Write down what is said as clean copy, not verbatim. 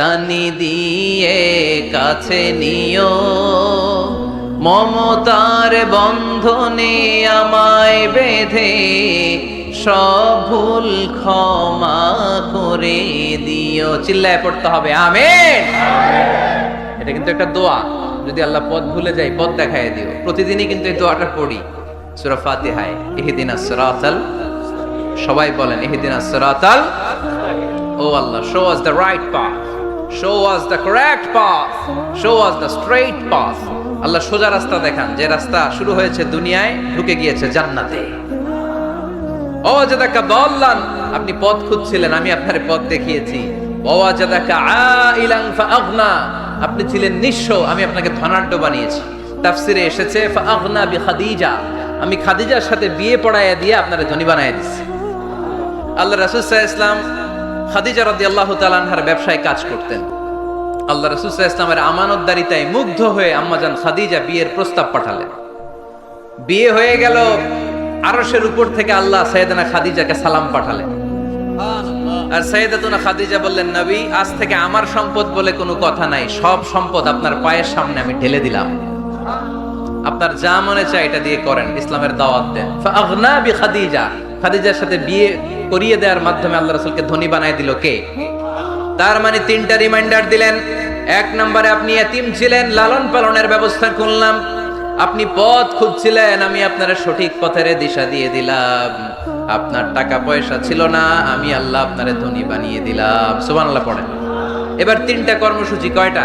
কানি দিয়ে কাছে নিও, মমতার বন্ধনে আমায় বেঁধে সব ভুল ক্ষমা করে দিও। চিল্লায় পড়তে হবে আমিন। এটা কিন্তু একটা দোয়া, যদি আল্লাহ পথ ভুলে যাই পথ দেখায় দিও। প্রতিদিনই কিন্তু এই দোয়াটা পড়ি সূরা ফাতিহায়, ইহদিনাস সিরাতাল, সবাই বলেন ইহদিনাস সিরাতাল, ও আল্লাহ show us the right path, show us the correct path, show us the straight path। আল্লাহ সোজা রাস্তা দেখান, যে রাস্তা শুরু হয়েছে দুনিয়ায় ঢুকে গিয়েছে জান্নাতে। ওয়াজাদাকা দাল্লান, আপনি পথ খুঁজছিলেন, আমি আপনারে পথ দেখিয়েছি। ওয়াজাদাকা আইলান ফাআগনা, আপনি ছিলেন নিঃস্ব, আমি আপনাকে ধনাঢ্য বানিয়েছি। তাফসিরে এসেছে ফাআগনা বিখাদিজা, আমি খাদিজার সাথে বিয়ে পড়াইয়া দিয়ে আপনারে ধনী বানাইয়া দিয়েছি। আল্লাহ রাসূল সাল্লাল্লাহু আলাইহি ওয়াসাল্লাম খাদিজা রাদিয়াল্লাহু তাআলা আনহার ব্যবসায় কাজ করতেন। আল্লাহ রাসূল সাল্লাল্লাহু আলাইহি ওয়াসাল্লামের আমানতদারিতায় মুগ্ধ হয়ে আম্মাজান খাদিজা বিয়ের প্রস্তাব পাঠালেন। বিয়ে হয়ে গেল, আরশের উপর থেকে আল্লাহ সাইয়েদানা খাদিজাকে সালাম পাঠালেন। আর সাইয়েদাতুনা খাদিজা বললেন, নবী, আজ থেকে আমার সম্পদ বলে কোনো কথা নাই, সব সম্পদ আপনার পায়ের সামনে আমি ঢেলে দিলাম, আপনার যা মনে চায় এটা দিয়ে করেন, ইসলামের দাওয়াত দেন। ফাআগনা বিখাদিজা, খাদিজার সাথে বিয়ে করিয়ে দেওয়ার মাধ্যমে আল্লাহ রাসূলকে ধনী বানায় দিল কে? তার মানে তিনটা রিমাইন্ডার দিলেন। এক নম্বরে আপনি এতিম ছিলেন, লালন পালনের ব্যবস্থা করলাম। আপনি পথ খুঁজছিলেন, আমি আপনার সঠিক পথের দিশা দিয়ে দিলাম। আপনার টাকা পয়সা ছিল না, আমি আল্লাহ আপনারে ধনী বানিয়ে দিলাম। সুবহানাল্লাহ পড়েন। এবার তিনটা কর্মসূচি কয়টা?